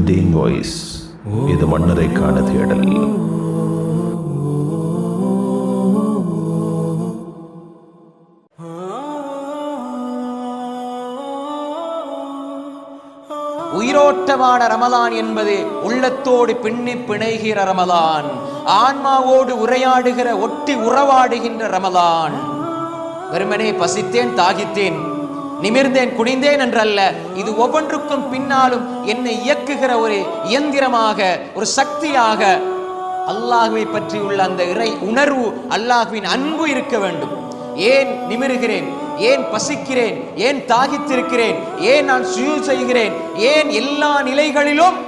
Dean voice, இது மன்னரைக்கான தேடல். உயிரோட்டமான ரமலான் என்பது உள்ளத்தோடு பின்னி பிணைகிற ரமலான், ஆன்மாவோடு உரையாடுகிற ஒட்டி உறவாடுகின்ற ரமலான். வெறுமனே பசித்தேன், தாகித்தேன், நிமிர்ந்தேன், குனிந்தேன் என்றல்ல. இது ஒவ்வொன்றுக்கும் பின்னாலும் என்னை இயக்குகிற ஒரு இயந்திரமாக, ஒரு சக்தியாக அல்லாஹ்வை பற்றி உள்ள அந்த இறை உணர்வு, அல்லாஹ்வின் அன்பு இருக்க வேண்டும். ஏன் நிமிருகிறேன், ஏன் பசிக்கிறேன், ஏன் தாகித்திருக்கிறேன், ஏன் நான் சுயூஜ் செய்கிறேன், ஏன் எல்லா நிலைகளிலும்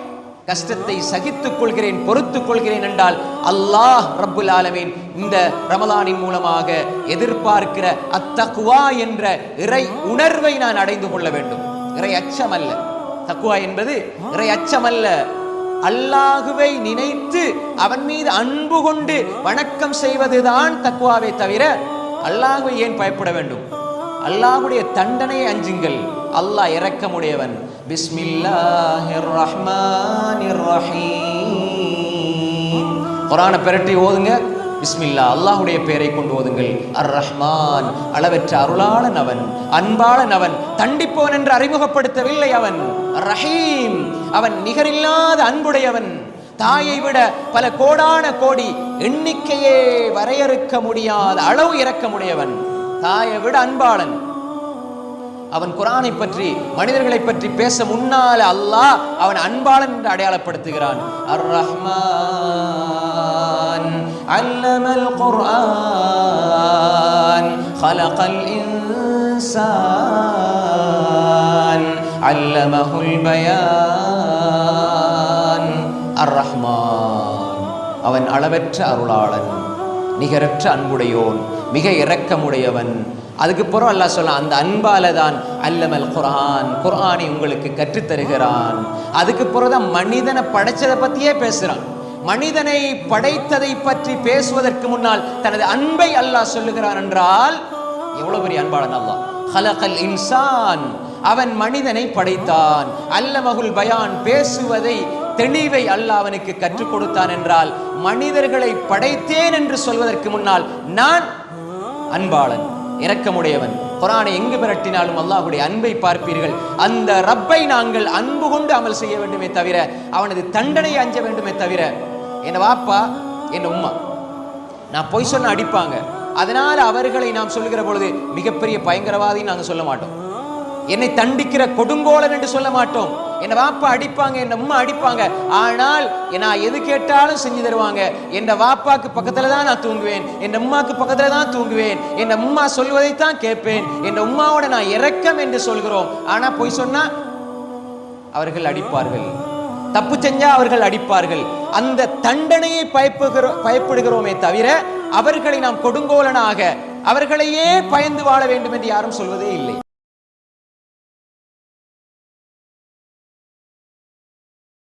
கஷ்டத்தை சகித்துக் கொள்கிறேன், பொறுத்துக் கொள்கிறேன் என்றால் அல்லாஹ் ரப்புல் ஆலமீன் இந்த ரமலானின் மூலமாக எதிர்பார்க்கிற அத்தக்வா என்ற இறை உணர்வை நான் அடைந்து கொள்ள வேண்டும். இறை அச்சம் அல்ல தக்வா என்பது, இறை அச்சம் அல்ல. அல்லாஹுவை நினைத்து அவன் மீது அன்பு கொண்டு வணக்கம் செய்வதுதான் தக்வாவை தவிர அல்லாஹுவை ஏன் பயப்பட வேண்டும்? அல்லாஹ்வுடைய தண்டனையை அஞ்சுங்கள். அல்லாஹ் இரக்கமுடையவன். பிஸ்மில்லாஹிர் ரஹ்மானிர் ரஹீம். குர்ஆனை பிரட்டி ஓதுங்க. பிஸ்மில்லா, அல்லாஹ்வுடைய பெயரை கொண்டு ஓதுங்கள். அர் ரஹ்மான், அளவற்ற அருளாளன் அவன், அன்பாளன் அவன், தண்டிப்பவன் என்று அறிமுகப்படுத்தவில்லை அவன். ரஹீம், அவன் நிகரில்லாத அன்புடையவன். தாயை விட பல கோடான கோடி எண்ணிக்கையே வரையறுக்க முடியாத அளவு இரக்கமுடையவன். தாயை விட அன்பாளன் அவன். குர்ஆனை பற்றி, மனிதர்களை பற்றி பேச முன்னால அல்லாஹ் அவன் அன்பாளன் என்று அடையாளப்படுத்துகிறான். அர் ரஹ்மான் அல்லமல் குர்ஆன் خلقல் இன்சான் அல்லமஹுல் பயான். அர் ரஹ்மான், அவன் அளவற்ற அருளாளன், நிகரற்ற அன்புடையோன், மிக இரக்கமுடையவன். அதுக்கு பிறகு அல்லாஹ் சொல்ல, அந்த அன்பால தான் அல்லமல் குர்ஆன், குர்ஆனை உங்களுக்கு கற்றுத்தருகிறான். அதுக்கு பிறகுதான் மனிதனை படைச்சதை பத்தியே பேசுறான். மனிதனை படைத்ததை பற்றி பேசுவதற்கு முன்னால் தனது அன்பை அல்லாஹ் சொல்லுகிறான் என்றால் எவ்வளவு பெரிய அன்பாளன் அல்லாஹ். خلقல் இன்சான், அவன் மனிதனை படைத்தான். அல்லமஹுல் பயான், பேசுவதை, தெளிவை அல்லாஹ் அவனுக்கு கற்றுக் கொடுத்தான் என்றால் மனிதர்களை படைத்தேன் என்று சொல்வதற்கு முன்னால் நான் அன்பாளன், இரக்கமுடையவன். குர்ஆனை எங்கு பிரட்டினாலும் அல்லாஹ்வுடைய அன்பை பார்ப்பீர்கள். அந்த ரப்பை நாங்கள் அன்பு கொண்டு அமல் செய்ய வேண்டுமே தவிர அவனது தண்டனையை அஞ்ச வேண்டுமே தவிர. என் வாப்பா, என் உம்மா, நான் பொய் சொன்ன அடிப்பாங்க. அதனால அவர்களை நாம் சொல்லுகிற பொழுது மிகப்பெரிய பயங்கரவாதின்னு நாங்கள் சொல்ல மாட்டோம். என்னை தண்டிக்கிற கொடுங்கோலன் என்று சொல்ல மாட்டோம். என் வாப்பா அடிப்பாங்க, என் உம்மா அடிப்பாங்க, ஆனால் நான் எது கேட்டாலும் செஞ்சு தருவாங்க. என் வாப்பாக்கு பக்கத்துல தான் நான் தூங்குவேன், என் உம்மாக்கு பக்கத்துல தான் தூங்குவேன், என் உம்மா சொல்வதைத்தான் கேட்பேன். என் உம்மாவோட நான் இரக்கம் என்று சொல்கிறோம். ஆனா பொய் சொன்னா அவர்கள் அடிப்பார்கள், தப்பு செஞ்சா அவர்கள் அடிப்பார்கள். அந்த தண்டனையை பயப்படுகிறோமே தவிர அவர்களை நாம் கொடுங்கோலனாக, அவர்களையே பயந்து வாழ வேண்டும் என்று யாரும் சொல்வதே இல்லை.